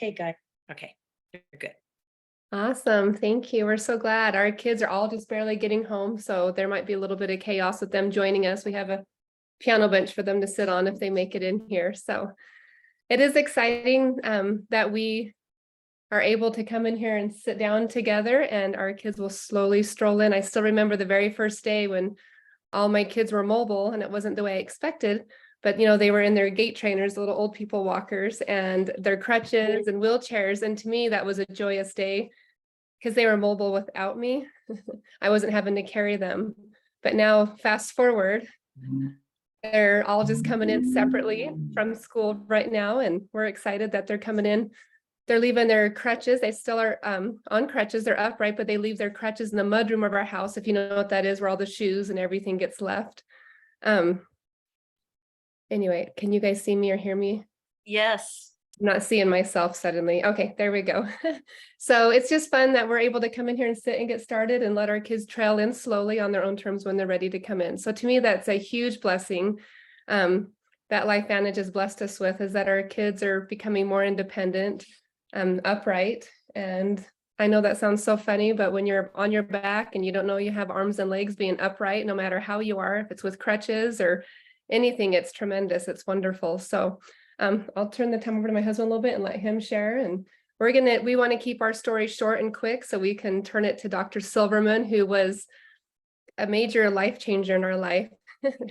Okay, good. Okay, you're good. Awesome. Thank you. We're so glad. Our kids are all just barely getting home, so there might be a little bit of chaos with them joining us. We have a piano bench for them to sit on if they make it in here. So it is exciting that we are able to come in here and sit down together, and our kids will slowly stroll in. I still remember the very first day when all my kids were mobile and it wasn't the way I expected. But, they were in their gait trainers, little old people walkers, and their crutches and wheelchairs. And to me, that was a joyous day because they were mobile without me. I wasn't having to carry them. But now, fast forward, they're all just coming in separately from school right now. And we're excited that they're coming in. They're leaving their crutches. They still are on crutches. They're upright, but they leave their crutches in the mudroom of our house, if you know what that is, where all the shoes and everything gets left. Anyway, can you guys see me or hear me? Yes. I'm not seeing myself suddenly. Okay, there we go. So it's just fun that we're able to come in here and sit and get started and let our kids trail in slowly on their own terms when they're ready to come in. So to me, that's a huge blessing that LifeVantage has blessed us with, is that our kids are becoming more independent, upright. And I know that sounds so funny, but when you're on your back and you don't know you have arms and legs, being upright, no matter how you are, if it's with crutches or anything, it's tremendous. It's wonderful. So I'll turn the time over to my husband a little bit and let him share. And we want to keep our story short and quick so we can turn it to Dr. Silverman, who was a major life changer in our life,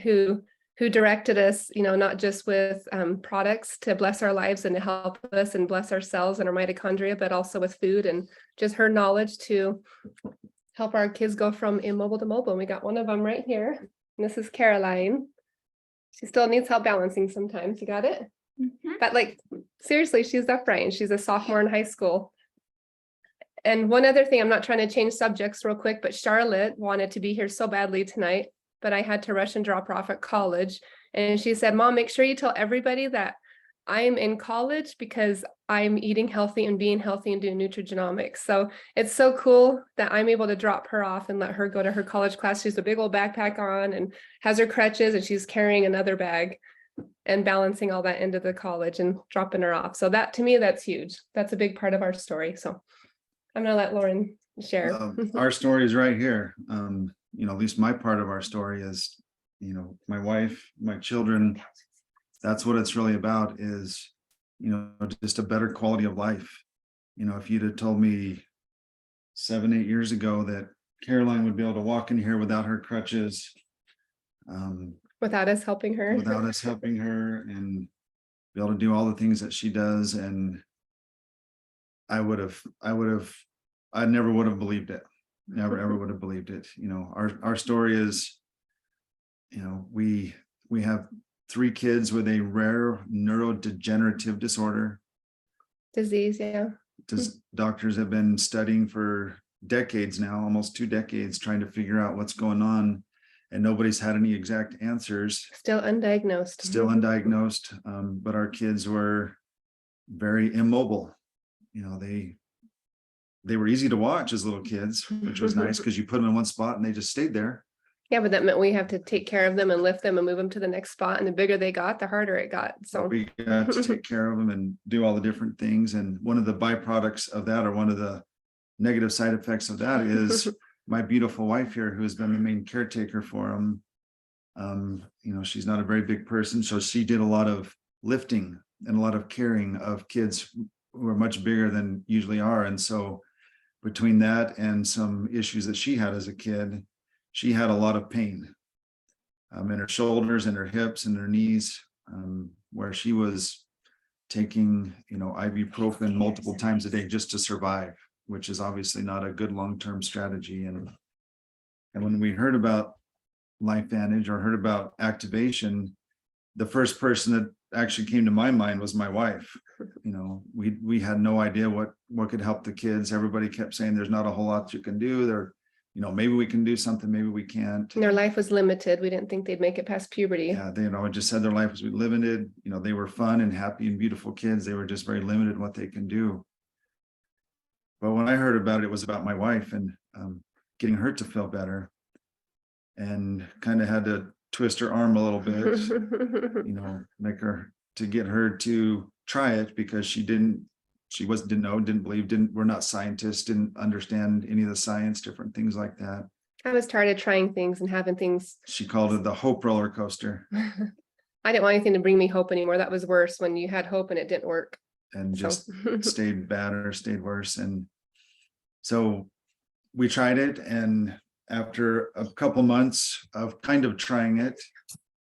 who directed us, not just with products to bless our lives and to help us and bless our cells and our mitochondria, but also with food and just her knowledge to help our kids go from immobile to mobile. And we got one of them right here. And this is Caroline. She still needs help balancing sometimes. You got it? Mm-hmm. But seriously, she's upright and she's a sophomore in high school. And one other thing, I'm not trying to change subjects real quick, but Charlotte wanted to be here so badly tonight, but I had to rush and drop her off at college. And she said, Mom, make sure you tell everybody that I'm in college because I'm eating healthy and being healthy and doing nutrigenomics. So it's so cool that I'm able to drop her off and let her go to her college class. She's a big old backpack on and has her crutches, and she's carrying another bag and balancing all that into the college and dropping her off. So that, to me, that's huge. That's a big part of our story. So I'm going to let Loren share. Our story is right here. At least my part of our story is, my wife, my children. That's what it's really about, is, just a better quality of life. If you'd have told me 7-8 years ago that Caroline would be able to walk in here without her crutches, without us helping her, and be able to do all the things that she does, and I never would have believed it. Never ever would have believed it. Our story is, we have 3 kids with a rare neurodegenerative disease. Yeah. Doctors have been studying for decades now, almost 2 decades, trying to figure out what's going on, and nobody's had any exact answers. Still undiagnosed. But our kids were very immobile. They were easy to watch as little kids, which was nice because you put them in one spot and they just stayed there. Yeah, but that meant we have to take care of them and lift them and move them to the next spot. And the bigger they got, the harder it got. So we got to take care of them and do all the different things. And one of the byproducts of that, or one of the negative side effects of that, is my beautiful wife here, who has been the main caretaker for them. She's not a very big person, so she did a lot of lifting and a lot of carrying of kids who are much bigger than usually are. And so between that and some issues that she had as a kid, she had a lot of pain in her shoulders and her hips and her knees, where she was taking, ibuprofen multiple times a day just to survive, which is obviously not a good long-term strategy. And when we heard about LifeVantage or heard about activation, the first person that actually came to my mind was my wife. We had no idea what could help the kids. Everybody kept saying there's not a whole lot you can do. Maybe we can do something, maybe we can't. And their life was limited. We didn't think they'd make it past puberty. Yeah, they just said their life was limited. They were fun and happy and beautiful kids. They were just very limited in what they can do. But when I heard about it, it was about my wife and getting her to feel better, and kind of had to twist her arm a little bit, get her to try it, because she didn't she didn't know, didn't believe, we're not scientists, didn't understand any of the science, different things like that. I was tired of trying things and having things. She called it the hope roller coaster, I didn't want anything to bring me hope anymore. That was worse when you had hope and it didn't work. and So just stayed bad or stayed worse. And so we tried it, and after a couple months of kind of trying it,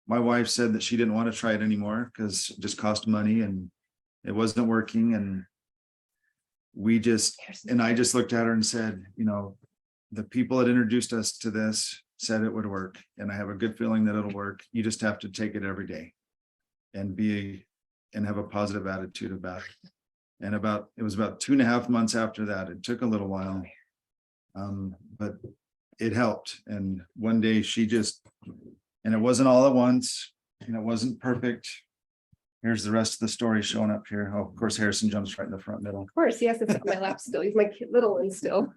my wife said that she didn't want to try it anymore because it just cost money and it wasn't working. And I just looked at her and said, you know, the people that introduced us to this said it would work, and I have a good feeling that it'll work. You just have to take it every day and have a positive attitude about it. And it was about 2.5 months after that. It took a little while, but it helped. And one day and it wasn't all at once, and it wasn't perfect. Here's the rest of the story showing up here. Oh, of course, Harrison jumps right in the front middle. of course, yes, it's on my lap still. He's my little one still.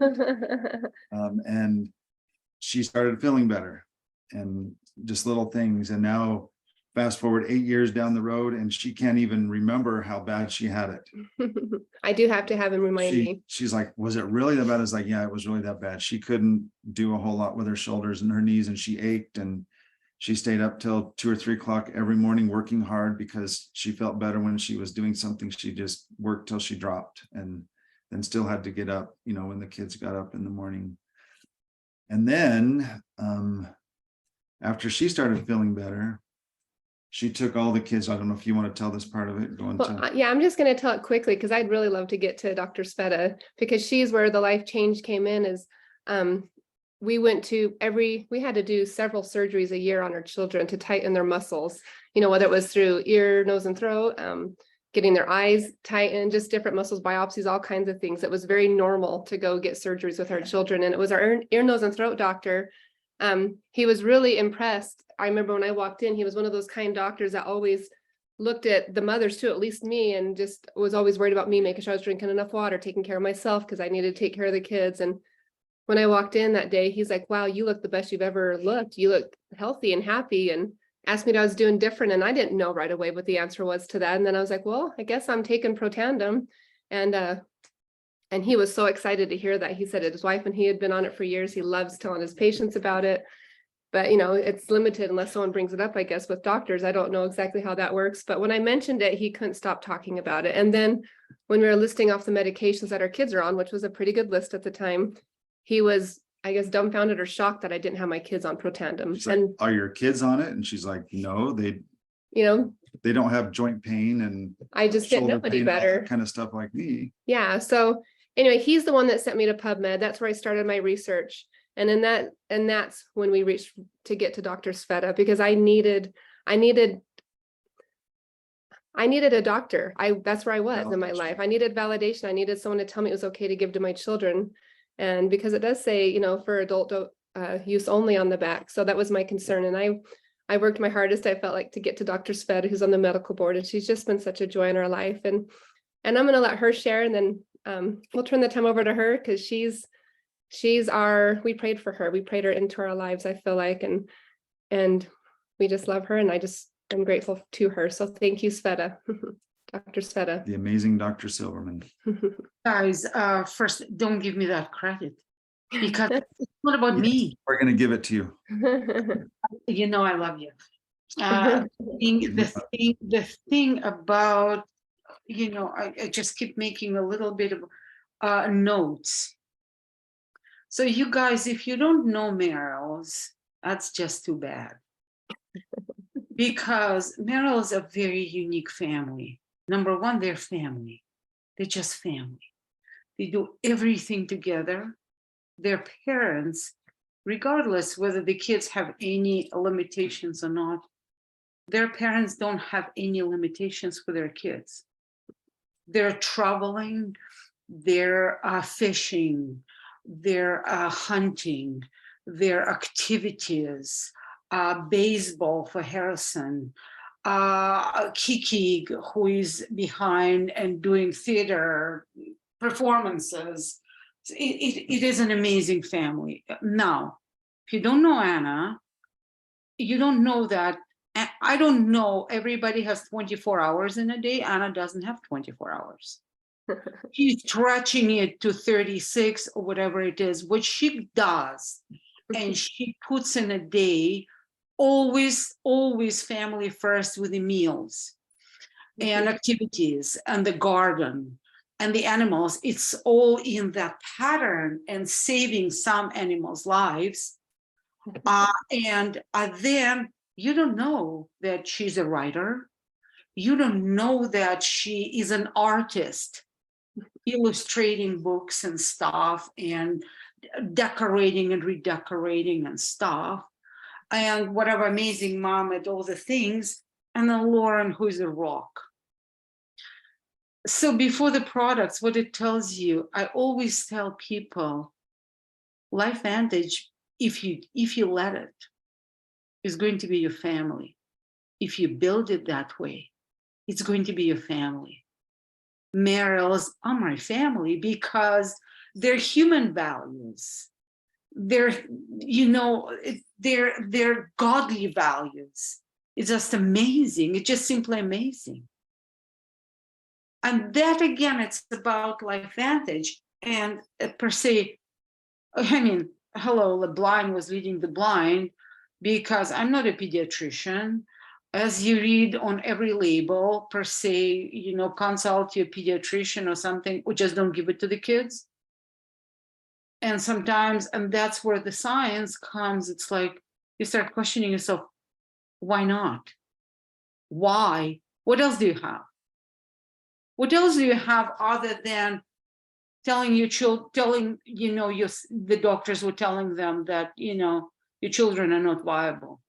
And she started feeling better, and just little things. And now fast forward 8 years down the road, and she can't even remember how bad she had it. I do have to have him remind me. She's like, was it really that bad? I was like, yeah, it was really that bad. She couldn't do a whole lot with her shoulders and her knees, and she ached, and she stayed up till 2 or 3 o'clock every morning working hard because she felt better when she was doing something. She just worked till she dropped, and then still had to get up, you know, when the kids got up in the morning. And then after she started feeling better, she took all the kids. I don't know if you want to tell this part of it. Yeah, I'm just going to tell it quickly because I'd really love to get to Dr. Sveta, because she's where the life change came in. Is we had to do several surgeries a year on our children to tighten their muscles, you know, whether it was through ear, nose, and throat, getting their eyes tightened, just different muscles, biopsies, all kinds of things. It was very normal to go get surgeries with our children. And it was our ear, nose, and throat doctor. He was really impressed. I remember when I walked in, he was one of those kind doctors that always looked at the mothers too, at least me, and just was always worried about me, making sure I was drinking enough water, taking care of myself because I needed to take care of the kids. And when I walked in that day, he's like, wow, you look the best you've ever looked. You look healthy and happy, and asked me what I was doing different. And I didn't know right away what the answer was to that. And then I was like, well, I guess I'm taking Protandim. And he was so excited to hear that. He said his wife and he had been on it for years. He loves telling his patients about it. But, you know, it's limited unless someone brings it up, I guess, with doctors. I don't know exactly how that works. But when I mentioned it, he couldn't stop talking about it. And then when we were listing off the medications that our kids are on, which was a pretty good list at the time, he was, I guess, dumbfounded or shocked that I didn't have my kids on Protandim. She's like, are your kids on it? And she's like, no, they don't have joint pain and I just didn't know any better. Kind of stuff like me. Yeah. So anyway, he's the one that sent me to PubMed. That's where I started my research. And that's when we reached to get to Dr. Sveta, because I needed a doctor. That's where I was in my life. I needed validation. I needed someone to tell me it was okay to give to my children. And because it does say, you know, for adult use only on the back. So that was my concern. And I worked my hardest, I felt like, to get to Dr. Sveta, who's on the medical board. And she's just been such a joy in our life. And I'm going to let her share, and then we'll turn the time over to her, because we prayed for her. We prayed her into our lives, I feel like, and we just love her. And I'm grateful to her. So thank you, Sveta. Dr. Sveta. The amazing Dr. Silverman. Guys, first, don't give me that credit, because it's not about me. We're going to give it to you. You know, I love you. The thing about, you know, I just keep making a little bit of notes. So you guys, if you don't know Merrill's, that's just too bad. Because Merrill is a very unique family. Number one, they're family. They're just family. They do everything together. Their parents, regardless whether the kids have any limitations or not, their parents don't have any limitations for their kids. They're traveling, they're fishing, they're hunting, their activities, baseball for Harrison, Kiki, who is behind and doing theater performances. It is an amazing family. Now, if you don't know Anna, you don't know that. I don't know everybody has 24 hours in a day. Anna doesn't have 24 hours. She's stretching it to 36 or whatever it is. What she does, and she puts in a day, always family first with the meals and activities and the garden and the animals. It's all in that pattern and saving some animals' lives. And then you don't know that she's a writer. You don't know that she is an artist, illustrating books and stuff and decorating and redecorating and stuff. And whatever amazing mom at all the things. And then Loren, who's a rock. So before the products, what it tells you, I always tell people, LifeVantage, if you let it, is going to be your family. If you build it that way, it's going to be your family. Minerals are my family because they're human values. They're, they're godly values. It's just amazing. It's just simply amazing. And that again, it's about LifeVantage. And per se, I mean, hello, the blind was leading the blind, because I'm not a pediatrician. As you read on every label, per se, consult your pediatrician or something, or just don't give it to the kids. And sometimes, and that's where the science comes, it's like, you start questioning yourself, why not? Why? What else do you have? What else do you have other than telling your children, the doctors were telling them that, your children are not viable,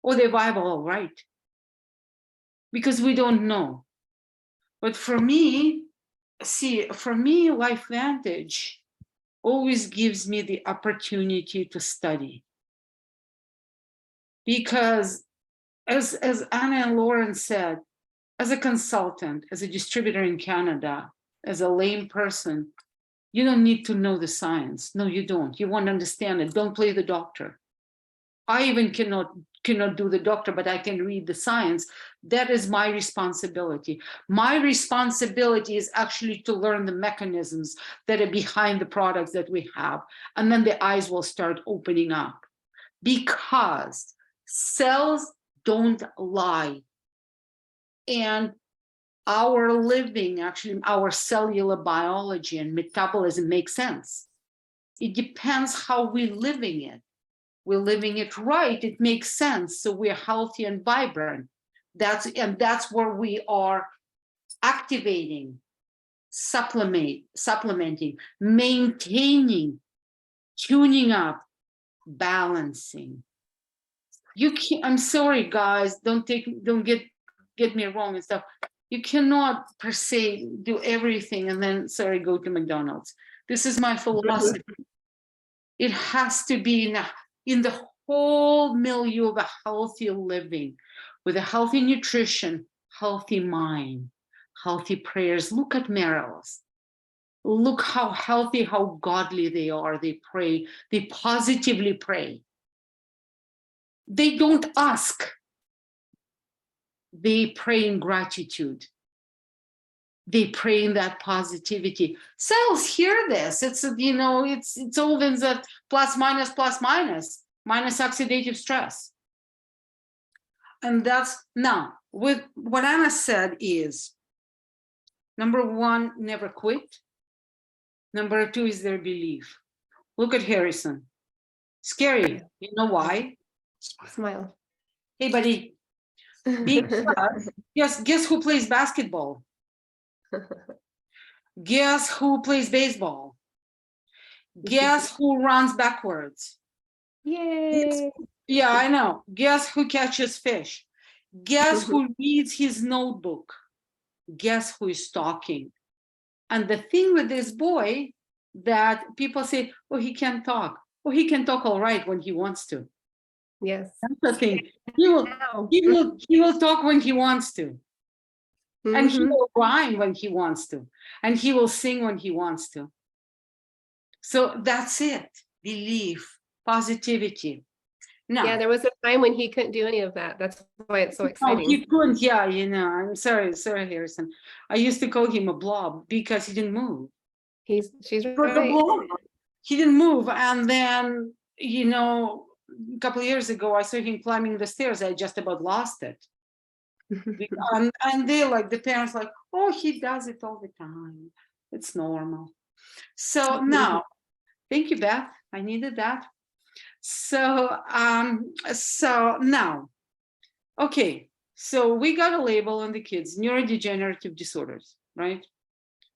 or they're viable, all right, because we don't know. But for me, LifeVantage always gives me the opportunity to study, because as Anna and Loren said, as a consultant, as a distributor in Canada, as a lame person, you don't need to know the science. No, you don't. You won't understand it. Don't play the doctor. I even cannot do the doctor, but I can read the science. That is my responsibility. My responsibility is actually to learn the mechanisms that are behind the products that we have. And then the eyes will start opening up, because cells don't lie. And our living, actually, our cellular biology and metabolism makes sense. It depends how we're living it. We're living it right, it makes sense. So we're healthy and vibrant. That's where we are activating, supplementing, maintaining, tuning up, balancing. You can't, I'm sorry, guys, don't get me wrong and stuff. You cannot per se do everything and then, sorry, go to McDonald's. This is my philosophy. It has to be in the whole milieu of a healthy living, with a healthy nutrition, healthy mind, healthy prayers. Look at Mariels. Look how healthy, how godly they are. They pray, they positively pray. They don't ask. They pray in gratitude. They pray in that positivity. Cells hear this. It's, it's all in that plus minus oxidative stress. And that's, now, with what Anna said is, number one, never quit. Number two is their belief. Look at Harrison. Scary. You know why? Smile. Hey, buddy. Because guess who plays basketball? Guess who plays baseball? Guess who runs backwards? Yay! Yeah, I know. Guess who catches fish? Guess who reads his notebook? Guess who is talking? And the thing with this boy, that people say, oh, he can't talk. Oh, he can talk all right when he wants to. Yes. That's the thing. He will talk when he wants to. And he will rhyme when he wants to. And he will sing when he wants to. So that's it. Belief, positivity. Now, Yeah, there was a time when he couldn't do any of that. That's why it's so oh, exciting. he couldn't. Yeah, I'm sorry, Harrison. I used to call him a blob because he didn't move. She's He was a right. blob. He didn't move, and then a couple of years ago, I saw him climbing the stairs. I just about lost it. And they the parents oh, he does it all the time. It's normal. So now, thank you, Beth. I needed that. So now, okay. So we got a label on the kids, neurodegenerative disorders, right?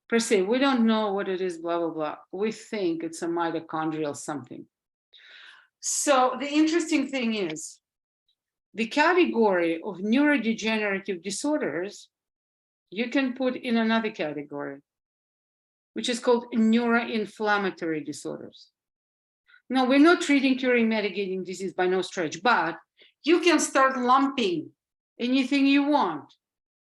Per se, we don't know what it is, blah, blah, blah. We think it's a mitochondrial something. So the interesting thing is, the category of neurodegenerative disorders, you can put in another category, which is called neuroinflammatory disorders. Now, we're not treating, curing, mitigating disease by no stretch, but you can start lumping anything you want.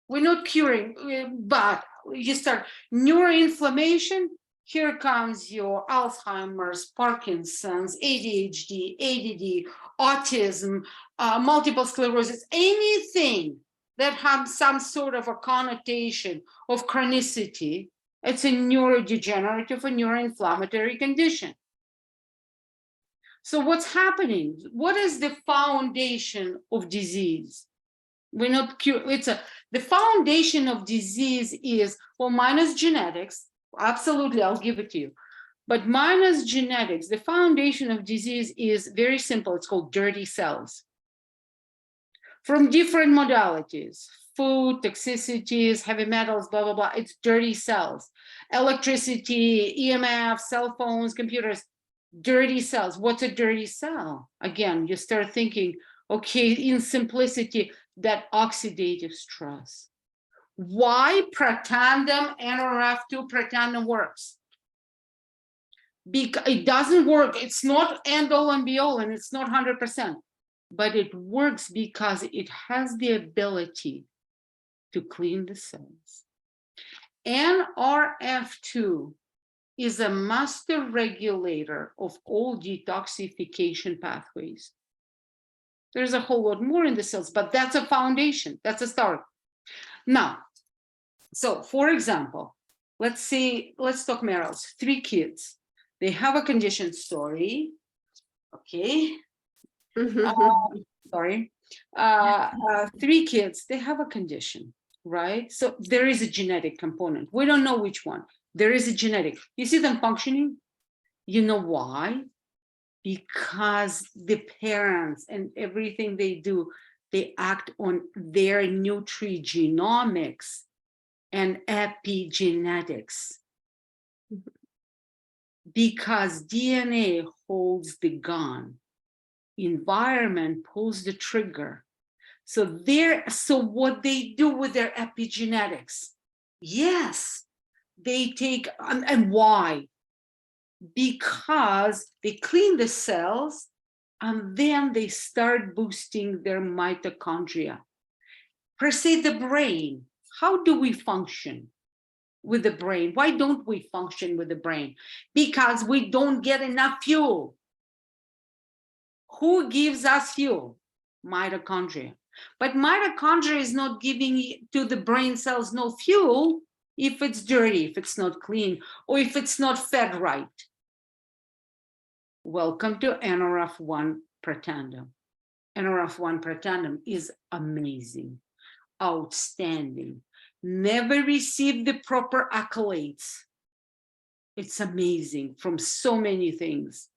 We're not curing, but you start neuroinflammation. Here comes your Alzheimer's, Parkinson's, ADHD, ADD, autism, multiple sclerosis, anything that has some sort of a connotation of chronicity. It's a neurodegenerative or neuroinflammatory condition. So what's happening? What is the foundation of disease? We're not the foundation of disease is, well, minus genetics. Absolutely, I'll give it to you. But minus genetics, the foundation of disease is very simple. It's called dirty cells. From different modalities, food, toxicities, heavy metals, blah, blah, blah. It's dirty cells. Electricity, EMF, cell phones, computers, dirty cells. What's a dirty cell? Again, you start thinking, okay, in simplicity, that oxidative stress. Why pretandem NRF2 pretandem works? Because it doesn't work. It's not end all and be all, and it's not 100%, but it works because it has the ability to clean the cells. NRF2 is a master regulator of all detoxification pathways. There's a whole lot more in the cells, but that's a foundation. That's a start. Now, so for example, let's talk Merrill's 3 kids. They have a condition, sorry. Okay. Sorry. 3 kids, they have a condition, right? So there is a genetic component. We don't know which one. There is a genetic. You see them functioning? You know why? Because the parents and everything they do, they act on their nutrigenomics and epigenetics. Because DNA holds the gun, environment pulls the trigger. So what they do with their epigenetics? Yes, they take, and why? Because they clean the cells and then they start boosting their mitochondria. Per se, the brain, how do we function with the brain? Why don't we function with the brain? Because we don't get enough fuel. Who gives us fuel? Mitochondria. But mitochondria is not giving to the brain cells no fuel if it's dirty, if it's not clean, or if it's not fed right. Welcome to NRF1 pretandem. NRF1 pretandem is amazing, outstanding, never received the proper accolades. It's amazing from so many things.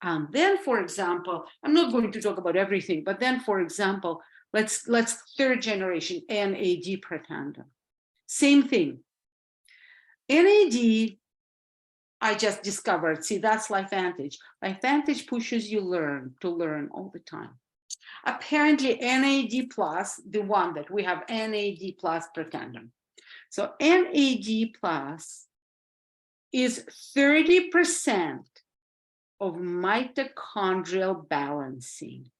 And then, for example, I'm not going to talk about everything, but then, for example, let's 3rd generation NAD pretandem. Same thing. NAD, I just discovered, see, that's LifeVantage. LifeVantage pushes you to learn all the time. Apparently NAD plus, the one that we have, NAD plus pretandem. So NAD plus is 30% of mitochondrial balancing.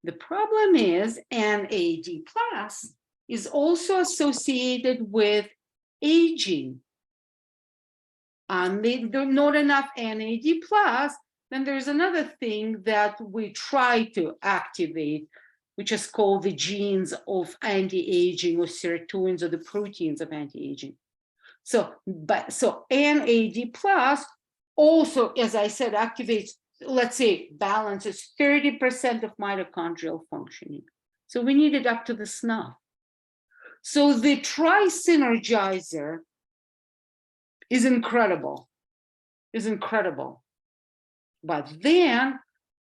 The problem is NAD plus is also associated with aging. And there's not enough NAD plus, Then there's another thing that we try to activate, which is called the genes of anti-aging or sirtuins or the proteins of anti-aging. So NAD plus also, as I said, activates, let's say, balances 30% of mitochondrial functioning. So we need it up to the snuff. So the tri-synergizer is incredible, But then,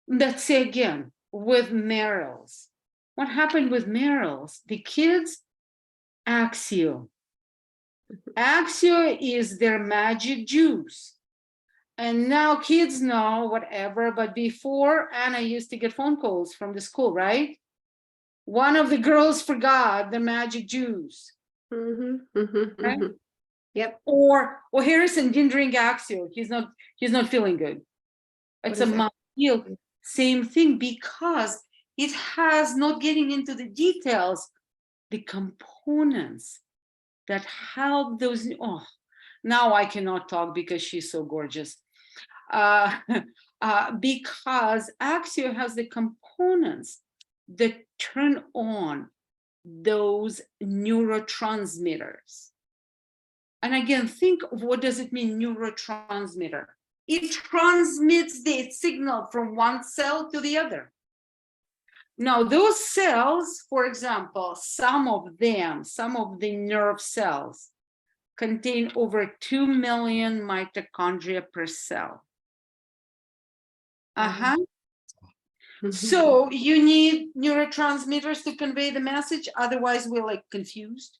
let's say again, with Merrill's, what happened with Merrill's? The kids, Axio. Axio is their magic juice. And now kids know whatever, but before, Anna used to get phone calls from the school, right? One of the girls forgot the magic juice. Right? Yep. Or Harrison didn't drink Axio. He's not feeling good. It's a must deal. Same thing, because it has, not getting into the details, the components that help those. Oh, now I cannot talk because she's so gorgeous. Because Axio has the components that turn on those neurotransmitters. And again, think of what does it mean, neurotransmitter? It transmits the signal from one cell to the other. Now, those cells, for example, some of the nerve cells contain over 2 million mitochondria per cell. So you need neurotransmitters to convey the message, otherwise we're like confused.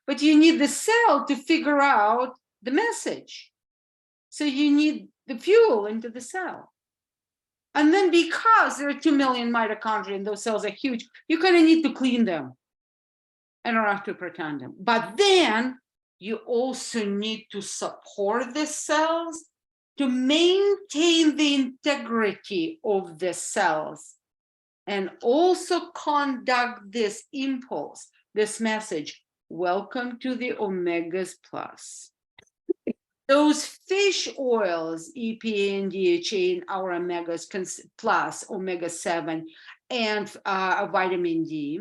But you need the cell to figure out the message. So you need the fuel into the cell. And then because there are 2 million mitochondria and those cells are huge, you kind of need to clean them and don't have to pretend them. But then you also need to support the cells to maintain the integrity of the cells and also conduct this impulse, this message, welcome to the omegas plus. Those fish oils, EPA and DHA in our omegas plus, omega-7 and vitamin D,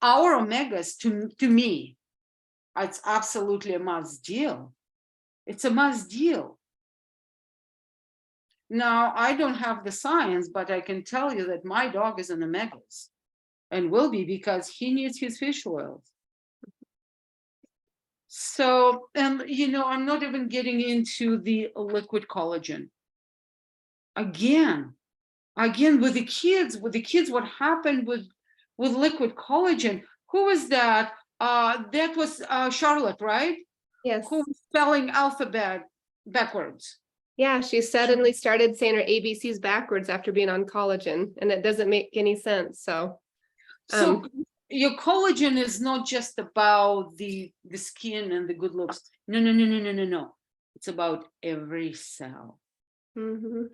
our omegas, to me, it's absolutely a must deal. It's a must deal. Now, I don't have the science, but I can tell you that my dog is an omegas and will be, because he needs his fish oils. So, and I'm not even getting into the liquid collagen. Again, with the kids, what happened with liquid collagen? Who was that? That was Charlotte, right? Yes. Who was spelling alphabet backwards. Yeah, she suddenly started saying her ABCs backwards after being on collagen, and it doesn't make any sense. So your collagen is not just about the skin and the good looks. No. It's about every cell. And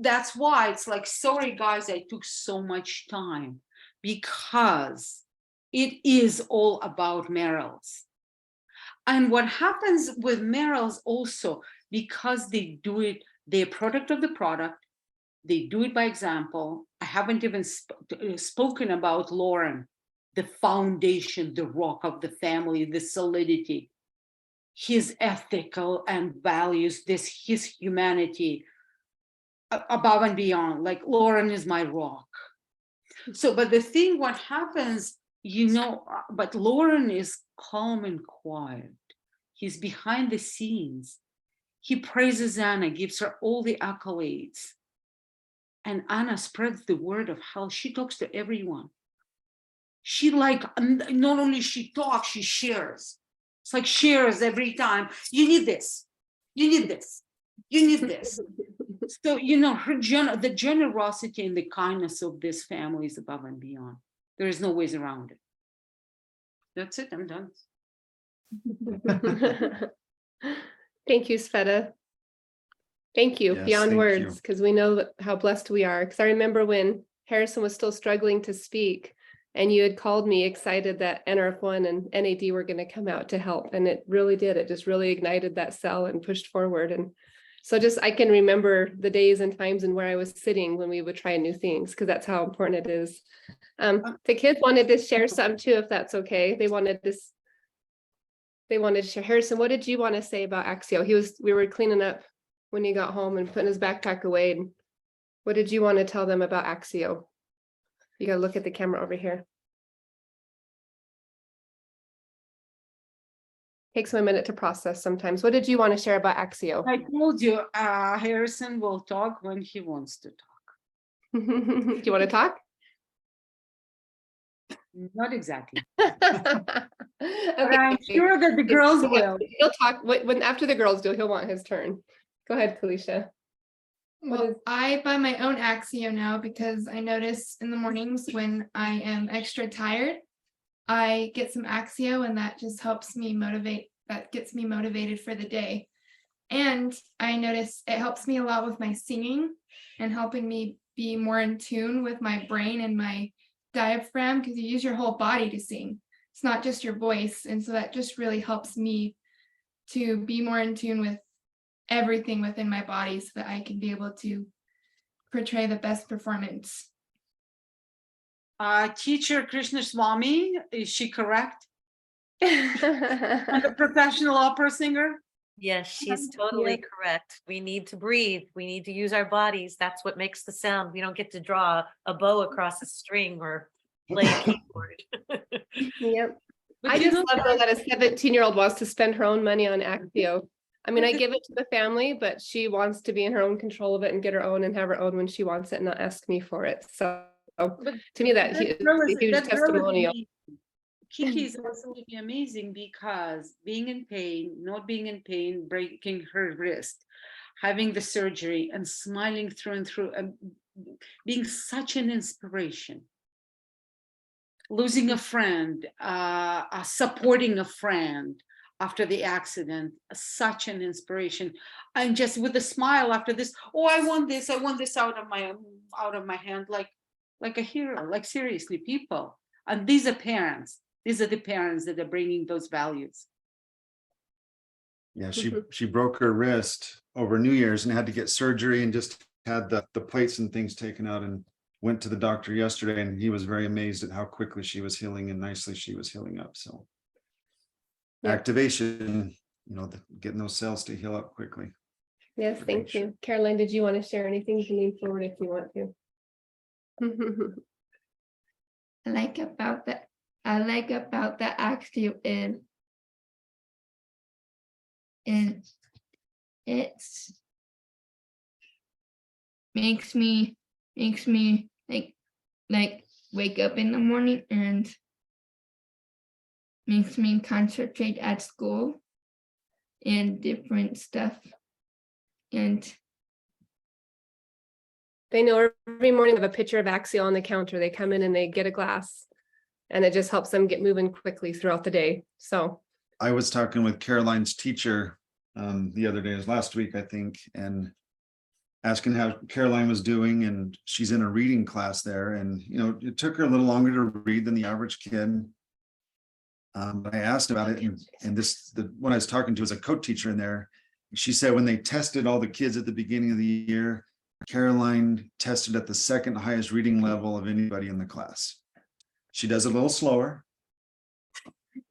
that's why it's like, sorry guys, I took so much time, because it is all about Merrill's. And what happens with Merrill's also, because they do it, they're a product of the product, they do it by example. I haven't even spoken about Loren, the foundation, the rock of the family, the solidity, his ethical and values, his humanity above and beyond. Like, Loren is my rock. So, but the thing, what happens, but Loren is calm and quiet. He's behind the scenes. He praises Anna, gives her all the accolades. And Anna spreads the word of how she talks to everyone. She not only she talks, she shares. It's like shares every time. You need this. You need this. You need this. So, the generosity and the kindness of this family is above and beyond. There is no ways around it. That's it. I'm done. Thank you, Sveta. Thank you, Yes, beyond thank words, you. because we know how blessed we are. Because I remember when Harrison was still struggling to speak, and you had called me excited that NRF1 and NAD were going to come out to help. And it really did. It just really ignited that cell and pushed forward. And So just, I can remember the days and times and where I was sitting when we would try new things, because that's how important it is. The kids wanted to share something too, if that's okay. They wanted to share. Harrison, what did you want to say about Axio? We were cleaning up when he got home and putting his backpack away. And what did you want to tell them about Axio? You gotta look at the camera over here. Takes him a minute to process sometimes. What did you want to share about Axio? I told you, Harrison will talk when he wants to talk. Do you want to talk? Not exactly. Okay. But I'm sure that the girls will. He'll talk when after the girls do, he'll want his turn. Go ahead, Kalisha. What Well, is- I buy my own Axio now because I notice in the mornings when I am extra tired, I get some Axio and that just helps me gets me motivated for the day. And I notice it helps me a lot with my singing and helping me be more in tune with my brain and my diaphragm, because you use your whole body to sing. It's not just your voice. And so that just really helps me to be more in tune with everything within my body so that I can be able to portray the best performance. Teacher Krishna Swami, is she correct? And a professional opera singer? Yes, she's totally correct. We need to breathe. We need to use our bodies. That's what makes the sound. We don't get to draw a bow across a string or play a keyboard. Yep. But I you just know love though that a 17-year-old wants to spend her own money on Axio. I mean, I give it to the family, but she wants to be in her own control of it and get her own and have her own when she wants it and not ask me for it. So But to me, that is girl a huge that girl is testimonial. amazing. Kiki is absolutely amazing because being in pain, not being in pain, breaking her wrist, having the surgery and smiling through and through, and being such an inspiration. Losing a friend, supporting a friend after the accident, such an inspiration. And just with a smile after this, oh, I want this out of my hand, like a hero, like seriously, people. And these are parents. These are the parents that are bringing those values. Yeah, she broke her wrist over New Year's and had to get surgery and just had the plates and things taken out and went to the doctor yesterday, and he was very amazed at how quickly she was healing and nicely she was healing up. So Yeah. activation, getting those cells to heal up quickly. Yes, thank you. Caroline, did you want to share anything? You can lean forward if you want to. I like about the Axio is it's makes me like wake up in the morning and makes me concentrate at school and different stuff. And They know every morning they have a picture of Axio on the counter. They come in and they get a glass and it just helps them get moving quickly throughout the day. So I was talking with Caroline's teacher the other day, it was last week, I think, and asking how Caroline was doing, and she's in a reading class there, and it took her a little longer to read than the average kid. But I asked about it, and the one I was talking to was a co-teacher in there. She said when they tested all the kids at the beginning of the year, Caroline tested at the second highest reading level of anybody in the class. She does it a little slower.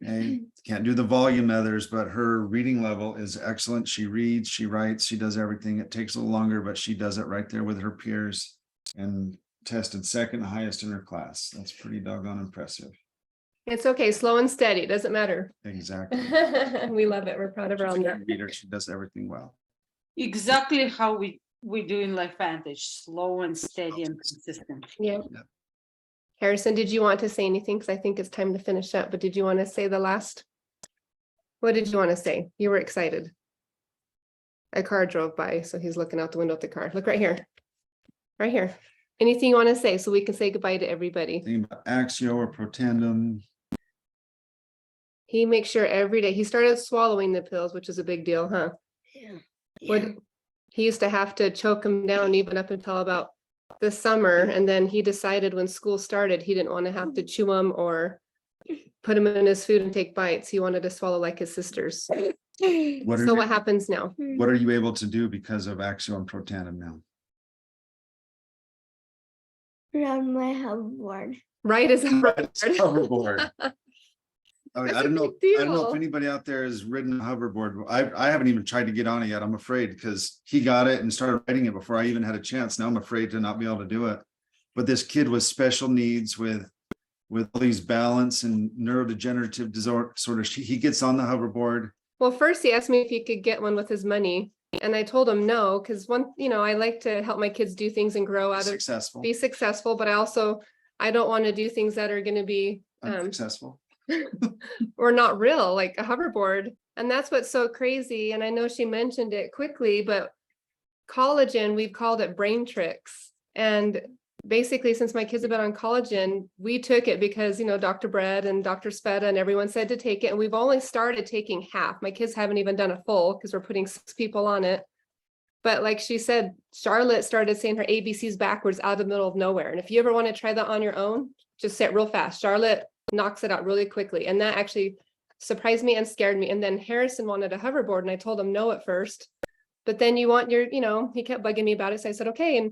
Okay, can't do the volume others, but her reading level is excellent. She reads, she writes, she does everything. It takes a little longer, but she does it right there with her peers and tested second highest in her class. That's pretty doggone impressive. it's okay, slow and steady, doesn't matter. Exactly. We love it. We're proud of her She's on a that. good reader. She does everything well. Exactly how we do in Life Vantage, slow and steady and consistent. Yeah. Harrison, did you want to say anything? Because I think it's time to finish up, but did you want to say the last? What did you want to say? You were excited. A car drove by, so he's looking out the window at the car. Look right here. Right here. Anything you want to say so we can say goodbye to everybody? Thinking about Axio or Protandem. He makes sure every day. He started swallowing the pills, which is a big deal, huh? What he used to have to choke him down even up until about the summer, and then he decided when school started he didn't want to have to chew them or put them in his food and take bites. He wanted to swallow like his sisters. What So are, what happens now? what are you able to do because of Axio and Protandim now? Run my hoverboard. Right as a Hoverboard. I mean, That's I a don't know, big I don't know if deal. anybody out there has ridden a hoverboard. I haven't even tried to get on it yet. I'm afraid because he got it and started riding it before I even had a chance. Now I'm afraid to not be able to do it. But this kid with special needs with all these balance and neurodegenerative disorders, he gets on the hoverboard. Well, first he asked me if he could get one with his money. And I told him no, because I like to help my kids do things and grow out of, Successful, be successful, but I don't want to do things that are going to be unsuccessful. or not real, like a hoverboard. And that's what's so crazy. And I know she mentioned it quickly, but collagen, we've called it brain tricks. And basically, since my kids have been on collagen, we took it because, Dr. Brett and Dr. Sveta and everyone said to take it. And we've only started taking half. My kids haven't even done a full because we're putting 6 people on it. But like she said, Charlotte started saying her ABCs backwards out of the middle of nowhere. And if you ever want to try that on your own, just say it real fast. Charlotte knocks it out really quickly. And that actually surprised me and scared me. And then Harrison wanted a hoverboard and I told him no at first. But then you want he kept bugging me about it. So I said, okay.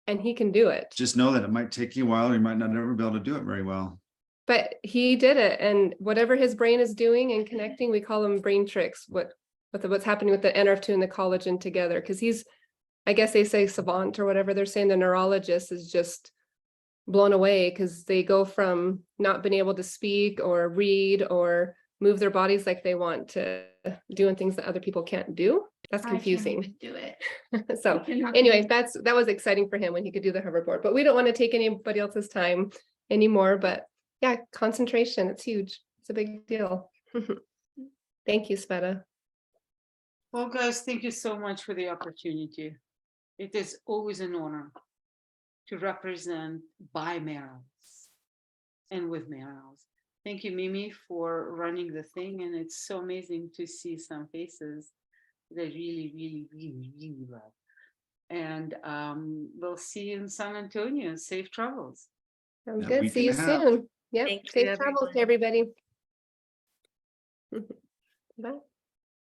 And he can do it. Just know that it might take you a while. You might not ever be able to do it very well. But he did it. And whatever his brain is doing and connecting, we call them brain tricks. What's happening with the NRF2 and the collagen together. Because he's, I guess they say savant or whatever they're saying, the neurologist is just blown away because they go from not being able to speak or read or move their bodies like they want to doing things that other people can't do. That's confusing. I can't even do it. So I cannot anyway, do that was exciting for him when he could do the hoverboard, but we don't want to take anybody else's time anymore. But yeah, concentration, it's huge. It's a big deal. Thank you, Sveta. Well, guys, thank you so much for the opportunity. It is always an honor to represent by Merrill's and with Merrill's. Thank you, Mimi, for running the thing. And it's so amazing to see some faces that I really, really, really, really love. And we'll see you in San Antonio. Safe travels. Sounds Yeah, good. week See you and a half. soon. Yep. Thank you, Safe travels to everybody. Bye.